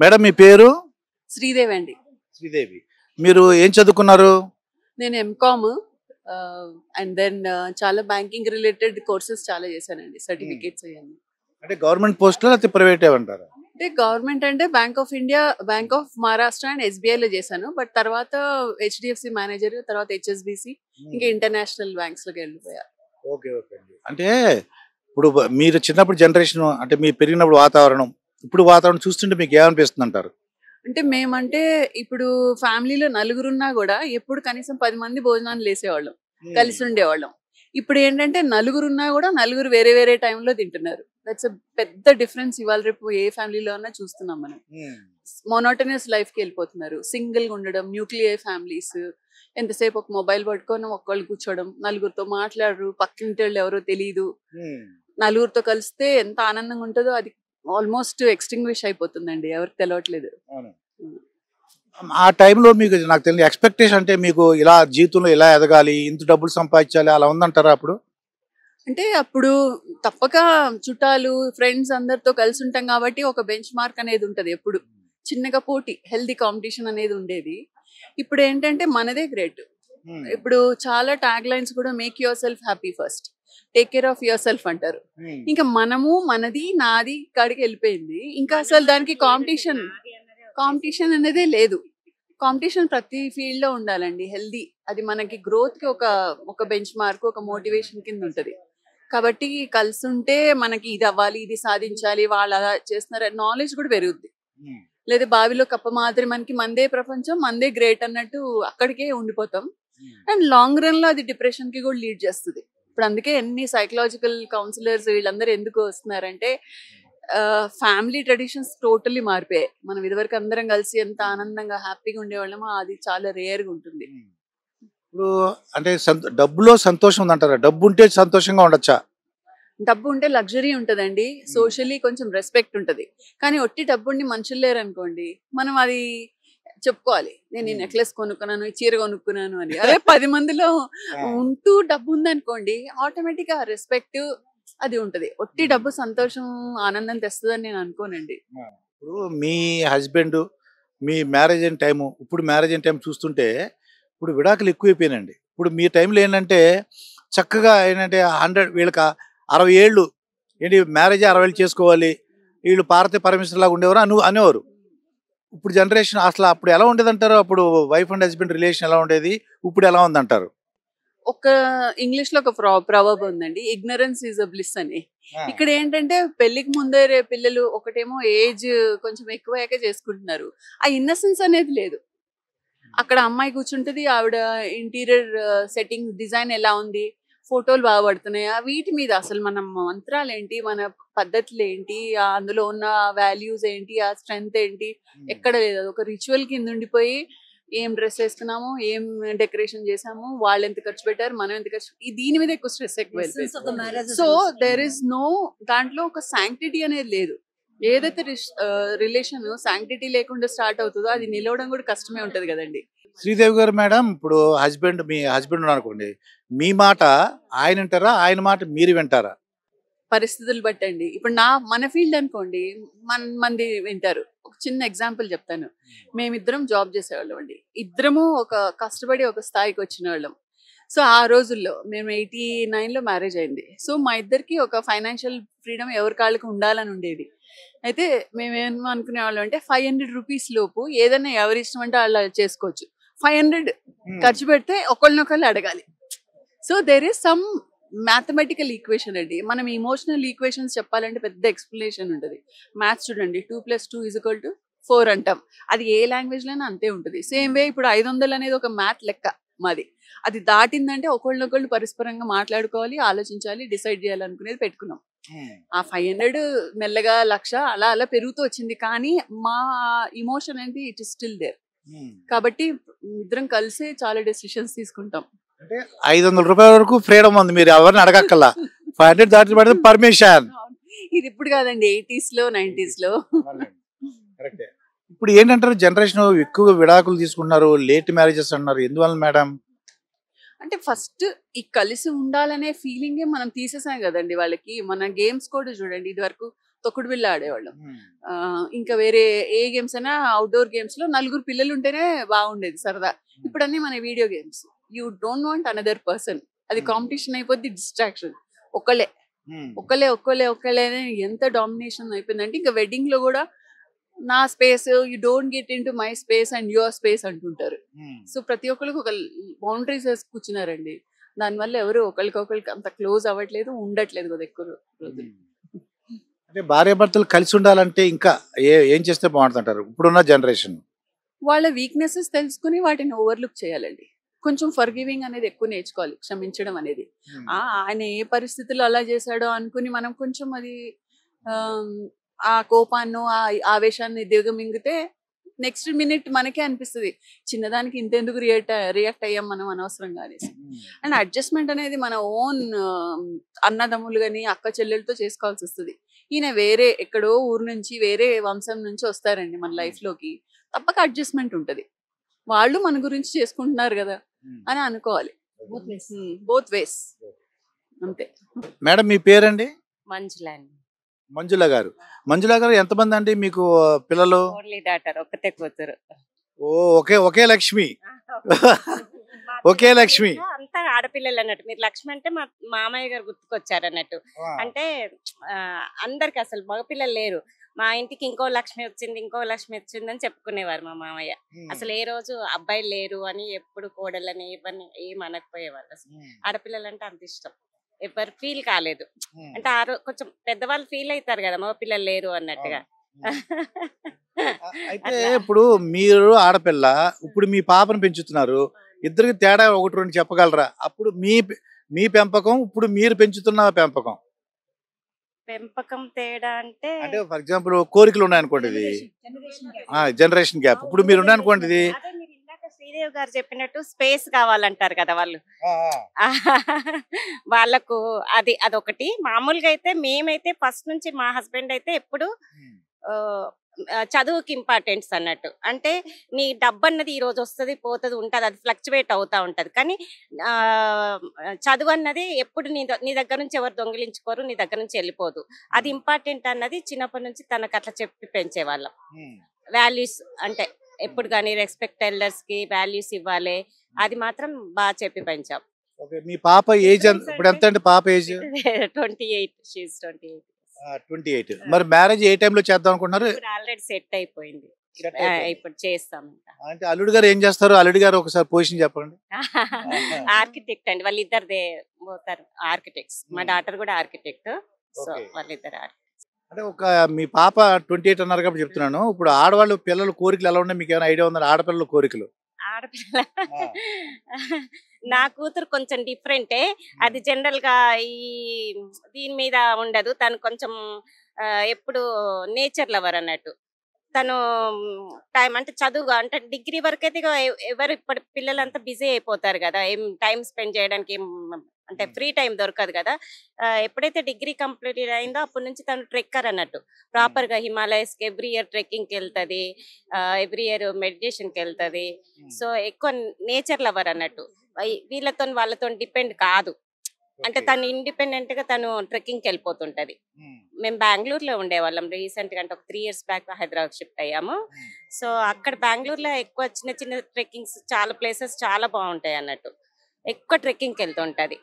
Madam మీ పేరు? శ్రీదేవి అండి. శ్రీదేవి. మీరు ఏం చదువుకున్నారు? నేను ఎంకామ్ అండ్ దెన్ చాలా బ్యాంకింగ్ రిలేటెడ్ కోర్సెస్ చాలా చేశానండి. సర్టిఫికేట్స్ అయ్యాను. అంటే గవర్నమెంట్ పోస్టులో లేకపోతే ప్రైవేట్ ఏమంటారా? అంటే గవర్నమెంట్ అంటే bank of India, bank of Maharashtra and ఎస్బీఐలో చేశాను. బట్ తర్వాత హెచ్డిఎఫ్సి మేనేజర్, తర్వాత హెచ్ఎస్బిసి, ఇంకా ఇంటర్నేషనల్ బ్యాంక్స్ లోకి వెళ్ళిపోయా. ఓకే ఓకే అండి. అంటే ఇప్పుడు మీరు చిన్నప్పుడు జనరేషన్ అంటే మీరు పెరిగినప్పుడు వాతావరణం ఇప్పుడు వాతావరణం చూస్తుంటే మీకు ఏమనిపిస్తుంది అంటారు? అంటే మేమంటే ఇప్పుడు ఫ్యామిలీలో నలుగురున్నా కూడా ఎప్పుడు కనీసం 10 మంది భోజనాలు వేసేవాళ్ళం, కలిసి ఉండేవాళ్ళం. ఇప్పుడు ఏంటంటే నలుగురున్నా కూడా నలుగురు వేరే వేరే టైంలో తింటున్నారు. దట్స్ పెద్ద డిఫరెన్స్. ఇవాళ రేపు ఏ ఫ్యామిలీలో అన్నా చూస్తున్నాం మనం. మోనోటనస్ లైఫ్కి వెళ్ళిపోతున్నారు. సింగిల్గా ఉండడం, న్యూక్లియర్ ఫ్యామిలీస్, ఎంతసేపు ఒక మొబైల్ పట్టుకొని ఒక్కళ్ళు కూర్చోవడం, నలుగురితో మాట్లాడరు, పక్కింటి వాళ్ళు ఎవరో తెలియదు. నలుగురితో కలిస్తే ఎంత ఆనందంగా ఉంటుందో అది ఆల్మోస్ట్ ఎక్స్టింగ్విష్ అయిపోతుందండి, ఎవరికి తెలియట్లేదు. ఆ టైంలో మీకు నాకు తెలియదు ఎక్స్పెక్టేషన్ అంటే మీకు ఇలా జీవితంలో ఇలా ఎదగాలి, ఇంత డబ్బులు సంపాదించాలి అలా ఉందంటారా అప్పుడు? అంటే అప్పుడు తప్పక చుట్టాలు, ఫ్రెండ్స్ అందరితో కలిసి ఉంటాం కాబట్టి ఒక బెంచ్ మార్క్ అనేది ఉంటది. ఎప్పుడు చిన్నగా పోటీ, హెల్దీ కాంపిటీషన్ అనేది ఉండేది. ఇప్పుడు ఏంటంటే మనదే గ్రేట్. ఇప్పుడు చాలా ట్యాగ్ లైన్స్ కూడా make your self happy first, take care of your self అంటారు. ఇంకా మనము మనది నాది కాడికి వెళ్ళిపోయింది. ఇంకా అసలు దానికి కాంపిటీషన్ అనేదే లేదు. కాంపిటీషన్ ప్రతి ఫీల్డ్ లో ఉండాలండి. హెల్దీ, అది మనకి గ్రోత్ కి ఒక బెంచ్ మార్క్, ఒక మోటివేషన్ కింద ఉంటది. కాబట్టి కలిసి ఉంటే మనకి ఇది అవ్వాలి, ఇది సాధించాలి, వాళ్ళు అలా చేస్తున్నారు నాలెడ్జ్ కూడా పెరుగుద్ది. లేదా బావిలో కప్ప మాదిరి మనకి మందే ప్రపంచం, మందే గ్రేట్ అన్నట్టు అక్కడికే ఉండిపోతాం. అండ్ లాంగ్ రన్ లో అది డిప్రెషన్ కి కూడా లీడ్ చేస్తుంది. ఇప్పుడు అందుకే ఎన్ని సైకలాజికల్ కౌన్సిలర్స్ వీళ్ళందరూ ఎందుకు వస్తున్నారంటే ఫ్యామిలీ ట్రెడిషన్స్ టోటల్లీ మారిపోయాయి. మనం ఇదివరకు అందరం కలిసి ఎంత ఆనందంగా హ్యాపీగా ఉండేవాళ్ళమో అది చాలా రేర్గా ఉంటుంది. ఇప్పుడు అంటే డబ్బులో సంతోషం ఉందంటారా? డబ్బు ఉంటే సంతోషంగా ఉండొచ్చా? డబ్బు ఉంటే లగ్జరీ ఉంటదండి, సోషల్లీ కొంచెం రెస్పెక్ట్ ఉంటది. కానీ ఒట్టి డబ్బుండి మనుషులు లేరు అనుకోండి, మనం అది చెప్పుకోవాలి, నేను ఈ నెక్లెస్ కొనుక్కున్నాను, ఈ చీర కొనుక్కున్నాను అని. అదే 10 మందిలో ఉంటూ డబ్బు ఉందనుకోండి, ఆటోమేటిక్ గా రెస్పెక్ట్ అది ఉంటది. ఒట్టి డబ్బు సంతోషం ఆనందం తెస్తుందని నేను అనుకోనండి. ఇప్పుడు మీ హస్బెండ్ మీ మ్యారేజ్ అయిన టైము, ఇప్పుడు మ్యారేజ్ అయిన టైం చూస్తుంటే ఇప్పుడు విడాకులు ఎక్కువైపోయినండి. ఇప్పుడు మీ టైంలో ఏంటంటే చక్కగా ఏంటంటే 100 వీళ్ళకి 60 ఏళ్ళు ఏంటి మ్యారేజ్ 60 ఏళ్ళు చేసుకోవాలి, వీళ్ళు పార్వతీ పరమేశ్వర్ లాగా ఉండేవారు అనేవారు. ఇప్పుడు జనరేషన్ అసలు అప్పుడు ఎలా ఉండేది అంటారు? అప్పుడు వైఫ్ అండ్ హస్బెండ్ రిలేషన్ ఎలా ఉండేది, ఇప్పుడు ఎలా ఉందంటారు? ఒక ఇంగ్లీష్ లో ఒక ప్రవర్బ్ ఉందండి, ఇగ్నరెన్స్ ఈజ్ అ బ్లిస్ అని. ఇక్కడ ఏంటంటే పెళ్లికి ముందే పిల్లలు ఒకటేమో ఏజ్ కొంచెం ఎక్కువయ్యాకే చేసుకుంటున్నారు. ఆ ఇన్నసెన్స్ అనేది లేదు. అక్కడ అమ్మాయి కూర్చుంటది, ఆవిడ ఇంటీరియర్ సెట్టింగ్ డిజైన్ ఎలా ఉంది, ఫోటోలు బాగా పడుతున్నాయా, వీటి మీద అసలు మన మంత్రాలు ఏంటి, మన పద్ధతులు ఏంటి, అందులో ఉన్న వాల్యూస్ ఏంటి, ఆ స్ట్రెంగ్త్ ఏంటి ఎక్కడ లేదు. అది ఒక రిచువల్ కింద ఉండిపోయి ఏం డ్రెస్ వేసుకున్నాము, ఏం డెకరేషన్ చేసాము, వాళ్ళు ఎంత ఖర్చు పెట్టారు, మనం ఎంత ఖర్చు, దీని మీద ఎక్కువ స్ట్రెస్ ఎక్కువ. సో దేర్ ఇస్ నో, దాంట్లో ఒక శాంక్టిటీ అనేది లేదు. ఏదైతే రిలేషన్ శాంక్టిటీ లేకుండా స్టార్ట్ అవుతుందో అది నిలవడం కూడా కష్టమే ఉంటది కదండి. శ్రీదేవి గారు మేడం, ఇప్పుడు మీ హస్బెండ్ అనుకోండి, మీ మాట ఆయన వింటారా, ఆయన మాట మీరు వింటారా? పరిస్థితులు బట్టండి. ఇప్పుడు మన ఫీల్డ్ అనుకోండి, మంది వింటారు. ఒక చిన్న ఎగ్జాంపుల్ చెప్తాను. మేమిద్దరం జాబ్ చేసేవాళ్ళం అండి. ఇద్దరము ఒక కష్టపడి ఒక స్థాయికి వచ్చిన వాళ్ళం. సో ఆ రోజుల్లో మేము 89లో మ్యారేజ్ అయింది. సో మా ఇద్దరికి ఒక ఫైనాన్షియల్ ఫ్రీడమ్ ఎవరి కాళ్ళకి ఉండాలని ఉండేది. అయితే మేము ఏమనుకునే వాళ్ళం అంటే 500 రూపీస్ లోపు ఏదైనా ఎవరి ఇష్టం అంటే వాళ్ళు చేసుకోవచ్చు. 500 ఖర్చు పెడితే ఒకళ్ళనొకళ్ళు అడగాలి. So there is some mathematical equation అండి. మనం ఇమోషనల్ ఈక్వేషన్స్ చెప్పాలంటే పెద్ద ఎక్స్ప్లెనేషన్ ఉంటుంది. మ్యాథ్స్ చూడండి, 2+2 = 4 అంటాం. అది ఏ లాంగ్వేజ్ లోనే అంతే ఉంటుంది. సేమ్ వే ఇప్పుడు 500 అనేది ఒక మ్యాథ్ లెక్క మాది. అది దాటిందంటే ఒకళ్ళనొకళ్ళు పరస్పరంగా మాట్లాడుకోవాలి, ఆలోచించాలి, డిసైడ్ చేయాలనుకునేది పెట్టుకున్నాం. ఆ 500 మెల్లగా 1,00,000 అలా అలా పెరుగుతూ వచ్చింది. కానీ మా ఇమోషన్ అనేది ఇట్ ఇస్ స్టిల్ దేర్. కాబట్టి ఇద్దరం కలిసి చాలా డెసిషన్స్ తీసుకుంటాం. అంటే 500 రూపాయల వరకు ఫ్రీడమ్ ఉంది, మీరు ఎవరిని అడగక్కల్లా. 500 దాటి పడితే పర్మిషన్. ఇది ఇప్పుడు కాదండి, 80s లో 90s లో. ఇప్పుడు ఏంటంటారు, జనరేషన్ ఎక్కువ విడాకులు తీసుకుంటున్నారు, లేట్ మ్యారేజెస్ అన్నారు, ఎందువల్ల మేడం? అంటే ఫస్ట్ ఈ కలిసి ఉండాలనే ఫీలింగే మనం తీసేసాం కదండి వాళ్ళకి. మన గేమ్స్ కూడా చూడండి, ఇది వరకు తొక్కుడు బిళ్ళ ఆడేవాళ్ళం. ఇంకా వేరే ఏ గేమ్స్ అయినా అవుట్డోర్ గేమ్స్ లో నలుగురు పిల్లలు ఉంటేనే బాగుండేది సరదా. ఇప్పుడు అన్ని మన video games. You don't want another person. అది కాంపిటీషన్ అయిపోద్ది, డిస్ట్రాక్షన్. ఒక్కలే ఒక్కలే ఒక్కలే ఒక్కలే అని ఎంత డామినేషన్ అయిపోయిందంటే ఇంకా వెడ్డింగ్ లో కూడా నా space, you don't get in to my space and your space అంటుంటారు. సో ప్రతి ఒక్కరికి ఒక బౌండరీస్ వేసి కూర్చున్నారండి. దానివల్ల ఎవరు ఒకరికొకరికి అంత క్లోజ్ అవ్వట్లేదు, ఉండట్లేదు కదా ఎక్కువ రోజులు. అంటే భార్యాభర్తలు కలిసి ఉండాలంటే ఇంకా ఏం చేస్తే బాగుంటుంటారు ఇప్పుడున్న జనరేషన్? వాళ్ళ వీక్నెసెస్ తెలుసుకుని వాటిని ఓవర్లుక్ చేయాలండి. కొంచెం ఫర్గివింగ్ అనేది ఎక్కువ నేర్చుకోవాలి, క్షమించడం అనేది. ఆయన ఏ పరిస్థితుల్లో అలా చేశాడో అనుకుని మనం కొంచెం అది ఆ కోపాన్ని, ఆ ఆవేశాన్ని దిగమింగితే నెక్స్ట్ మినిట్ మనకే అనిపిస్తుంది చిన్నదానికి ఇంతెందుకు రియాక్ట్ అయ్యాం మనం అనవసరంగా అనేసి. అండ్ అడ్జస్ట్మెంట్ అనేది మన ఓన్ అన్నదమ్ములు కానీ అక్క చెల్లెలతో చేసుకోవాల్సి వస్తుంది. ఈయన వేరే ఎక్కడో ఊరు నుంచి, వేరే వంశం నుంచి వస్తారండి మన లైఫ్ లోకి, తప్పక అడ్జస్ట్మెంట్ ఉంటది. వాళ్ళు మన గురించి చేసుకుంటున్నారు కదా అని అనుకోవాలి. బోత్ వేస్ అంతే. మేడం మీ పేరండి? మంజులా. మంజుల గారు. మంజుల గారు ఎంతమంది అండి మీకు పిల్లలు? ఓన్లీ డాటర్, ఒక్కతే కూతురు. ఓ ఒకే లక్ష్మి. ఒకే లక్ష్మి. అంతా ఆడపిల్లలు అన్నట్టు. మీరు లక్ష్మి అంటే మా మామయ్య గారు గుర్తుకొచ్చారు అన్నట్టు. అంటే అందరికి అసలు మగపిల్లలు లేరు. మా ఇంటికి ఇంకో లక్ష్మి వచ్చింది, ఇంకో లక్ష్మి వచ్చింది అని చెప్పుకునేవారు మా మామయ్య. అసలు ఏ రోజు అబ్బాయిలు లేరు అని ఎప్పుడు కోడలని ఇవన్నీ ఏం అనకపోయేవారు. అసలు ఆడపిల్లలు అంటే అంత ఇష్టం. ఎవరు ఫీల్ కాలేదు. అంటే కొంచెం పెద్దవాళ్ళు ఫీల్ అవుతారు కదా మగ పిల్లలు లేరు అన్నట్టుగా. అయితే ఇప్పుడు మీరు ఆడపిల్ల, ఇప్పుడు మీ పాపను పెంచుతున్నారు, ఇద్దరికి తేడా ఒకటి రెండు చెప్పగలరా? అప్పుడు మీ పెంపకం, ఇప్పుడు మీరు పెంచుతున్న పెంపకం. పెంపకం తేడా అంటే ఫర్ ఎగ్జాంపుల్ కోరికలు ఉన్నాయనుకోండి, ఇది జనరేషన్ గ్యాప్. ఇప్పుడు మీరు ఉన్నాయనుకోండి, ఇది శ్రీదేవి గారు చెప్పినట్టు స్పేస్ కావాలంటారు కదా వాళ్ళు. వాళ్ళకు అదొకటి. మామూలుగా అయితే మేమైతే ఫస్ట్ నుంచి మా హస్బెండ్ అయితే ఎప్పుడు చదువుకి ఇంపార్టెన్స్ అన్నట్టు. అంటే నీ డబ్బు అన్నది ఈ రోజు వస్తుంది పోతుంది ఉంటుంది, అది ఫ్లక్చువేట్ అవుతా ఉంటది. కానీ చదువు అన్నది ఎప్పుడు నీ దగ్గర నుంచి ఎవరు దొంగిలించుకోరు, నీ దగ్గర నుంచి వెళ్ళిపోదు. అది ఇంపార్టెంట్ అన్నది చిన్నప్పటి నుంచి తనకు అట్లా చెప్పి పెంచేవాళ్ళం. వాల్యూస్ అంటే ఎప్పుడు కానీ రెస్పెక్ట్ ఎల్డర్స్ కి వాల్యూస్ ఇవ్వాలి, అది మాత్రం బాగా చెప్పి పెంచాం. మీ పాప ఏజ్ ఇప్పుడు ఎంత అండి? పాప ఏజ్ 28. 28. మరి మ్యారేజ్ ఏ టైంలో చేద్దాం అనుకుంటున్నారు? ఆల్రెడీ సెట్ అయిపోయింది, ఇప్పుడు చేస్తాం. అంటే అల్లుడు గారు ఏం చేస్తారు? అల్లుడు గారు ఒకసారి పొజిషన్ చెప్పండి. ఆర్కిటెక్ట్ అండి, వాళ్ళిద్దరు పోతారు ఆర్కిటెక్ట్స్. మా డాటర్ కూడా ఆర్కిటెక్ట్. సో వాళ్ళిద్దరు అంటే మీ పాప 28 అన్నారు కాబట్టి చెప్తున్నాను. ఇప్పుడు ఆడవాళ్ళు పిల్లల కోరికలు ఎలా ఉన్నాయి మీకు ఏమైనా ఐడియా ఉందా? ఆడపిల్లల కోరికలు. ఆడపిల్ల నా కూతురు కొంచెం డిఫరెంటే. అది జనరల్ గా దీని మీద ఉండదు. తను కొంచెం ఎప్పుడు నేచర్ లవర్ అన్నట్టు. తను టైం అంటే చదువు అంటే డిగ్రీ వరకు అయితే ఎవరు ఇప్పటి పిల్లలంతా బిజీ అయిపోతారు కదా, ఏం టైం స్పెండ్ చేయడానికి అంటే ఫ్రీ టైం దొరకదు కదా. ఎప్పుడైతే డిగ్రీ కంప్లీట్ అయిందో అప్పటి నుంచి తను ట్రెక్కర్ అన్నట్టు. ప్రాపర్ గా హిమాలయస్ కి ఎవ్రీ ఇయర్ ట్రెక్కింగ్ కి వెళ్తుంది, ఎవ్రీ ఇయర్ మెడిటేషన్ కి వెళ్తుంది. సో ఎక్కువ నేచర్ లవర్ అన్నట్టు. వాళ్ళతో డిపెండ్ కాదు. అంటే తను ఇండిపెండెంట్ గా తను ట్రెక్కింగ్ కి వెళ్ళిపోతుంటది. మేము బెంగళూరులో ఉండేవాళ్ళం. రీసెంట్ గా అంటే ఒక 3 years బ్యాక్ హైదరాబాద్ షిఫ్ట్ అయ్యాము. సో అక్కడ బెంగళూరులో ఎక్కువ చిన్న చిన్న ట్రెక్కింగ్స్, చాలా ప్లేసెస్ చాలా బాగుంటాయి అన్నట్టు. ఎక్కువ ట్రెక్కింగ్ కి వెళ్తుంటది.